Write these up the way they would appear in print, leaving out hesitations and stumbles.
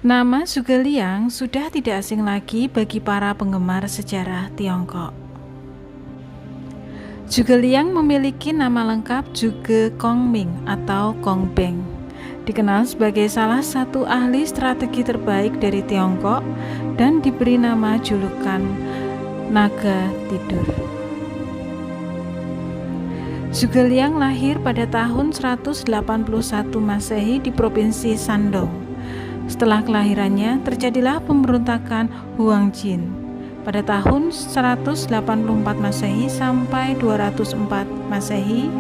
Nama Zhuge sudah tidak asing lagi bagi para penggemar sejarah Tiongkok. Zhuge memiliki nama lengkap Zhuge Gongming atau Gongbeng. Dikenal sebagai salah satu ahli strategi terbaik dari Tiongkok dan diberi nama julukan Naga Tidur. Zhuge lahir pada tahun 181 Masehi di Provinsi Shandong. Setelah kelahirannya, terjadilah pemberontakan Huangjin pada tahun 184 Masehi sampai 204 Masehi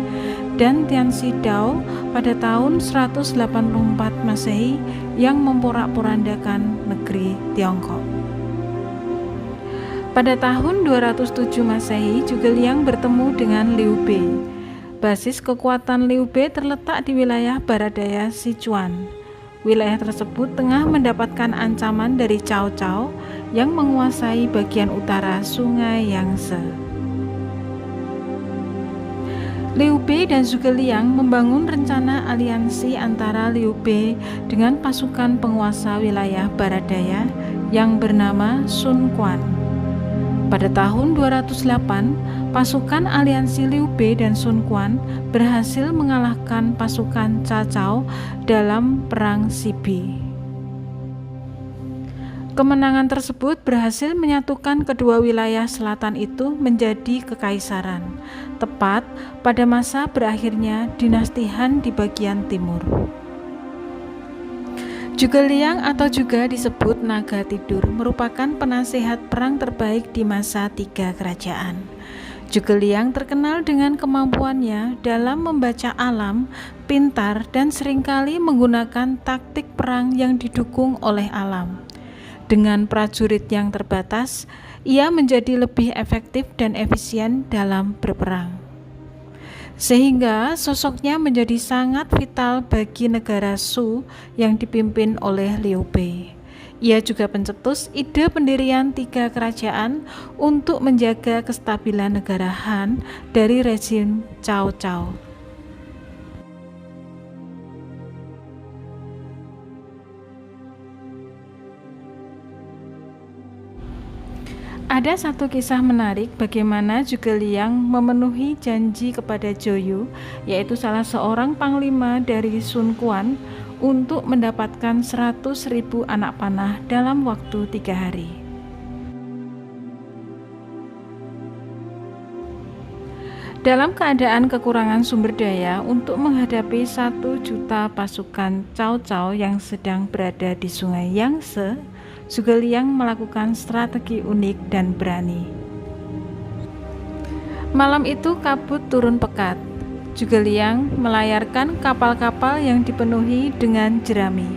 dan Tianxi Dao pada tahun 184 Masehi yang memporak-porandakan negeri Tiongkok. Pada tahun 207 Masehi, Zhuge bertemu dengan Liu Bei. Basis kekuatan Liu Bei terletak di wilayah barat daya Sichuan. Wilayah tersebut tengah mendapatkan ancaman dari Cao Cao yang menguasai bagian utara Sungai Yangtze. Liu Bei dan Zhuge membangun rencana aliansi antara Liu Bei dengan pasukan penguasa wilayah barat daya yang bernama Sun Quan. Pada tahun 208, pasukan aliansi Liu Bei dan Sun Quan berhasil mengalahkan pasukan Cao Cao dalam Perang Sibi. Kemenangan tersebut berhasil menyatukan kedua wilayah selatan itu menjadi kekaisaran, tepat pada masa berakhirnya dinasti Han di bagian timur. Zhuge atau juga disebut Naga Tidur merupakan penasehat perang terbaik di masa tiga kerajaan. Zhuge terkenal dengan kemampuannya dalam membaca alam, pintar, dan seringkali menggunakan taktik perang yang didukung oleh alam. Dengan prajurit yang terbatas, ia menjadi lebih efektif dan efisien dalam berperang. Sehingga sosoknya menjadi sangat vital bagi negara Shu yang dipimpin oleh Liu Bei. Ia juga pencetus ide pendirian tiga kerajaan untuk menjaga kestabilan negara Han dari rezim Cao Cao. Ada satu kisah menarik bagaimana Zhuge memenuhi janji kepada Zhou Yu, yaitu salah seorang panglima dari Sun Quan, untuk mendapatkan 100.000 anak panah dalam waktu 3 hari. Dalam keadaan kekurangan sumber daya untuk menghadapi 1 juta pasukan Cao Cao yang sedang berada di Sungai Yangtze, Zhuge melakukan strategi unik dan berani. Malam itu kabut turun pekat. Zhuge melayarkan kapal-kapal yang dipenuhi dengan jerami.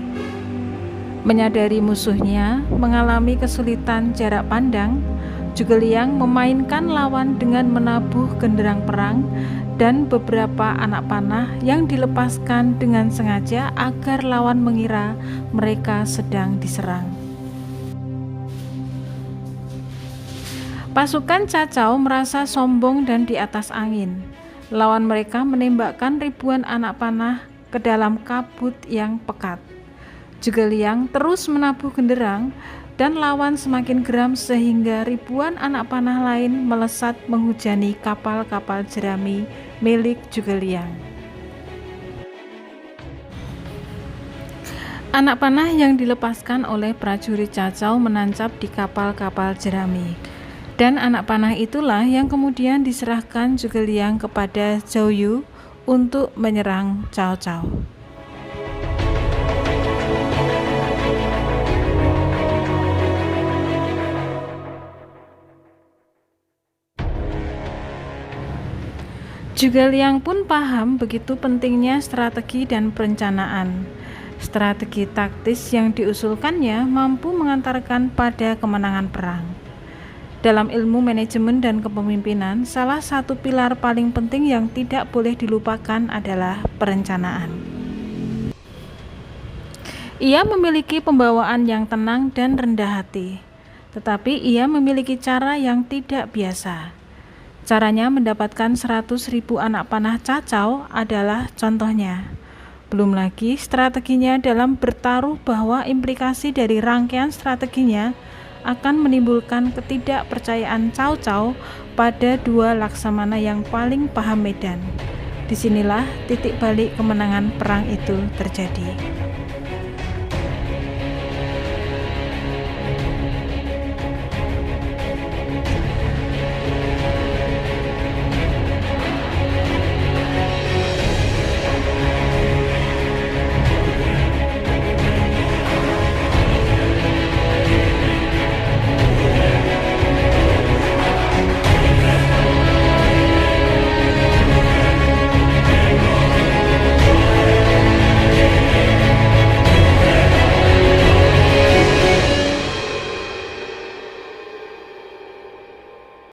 Menyadari musuhnya mengalami kesulitan jarak pandang, Zhuge memainkan lawan dengan menabuh genderang perang dan beberapa anak panah yang dilepaskan dengan sengaja agar lawan mengira mereka sedang diserang. Pasukan Cao Cao merasa sombong dan di atas angin. Lawan mereka menembakkan ribuan anak panah ke dalam kabut yang pekat. Zhuge terus menabuh genderang dan lawan semakin geram sehingga ribuan anak panah lain melesat menghujani kapal-kapal jerami milik Zhuge Anak panah yang dilepaskan oleh prajurit Cao Cao menancap di kapal-kapal jerami. Dan anak panah itulah yang kemudian diserahkan Zhuge kepada Zhou Yu untuk menyerang Cao Cao. Zhuge pun paham begitu pentingnya strategi dan perencanaan. Strategi taktis yang diusulkannya mampu mengantarkan pada kemenangan perang. Dalam ilmu manajemen dan kepemimpinan, salah satu pilar paling penting yang tidak boleh dilupakan adalah perencanaan. Ia memiliki pembawaan yang tenang dan rendah hati, tetapi ia memiliki cara yang tidak biasa. Caranya mendapatkan 100.000 anak panah Cao Cao adalah contohnya. Belum lagi strateginya dalam bertaruh bahwa implikasi dari rangkaian strateginya akan menimbulkan ketidakpercayaan Cao Cao pada dua laksamana yang paling paham medan. Disinilah titik balik kemenangan perang itu terjadi.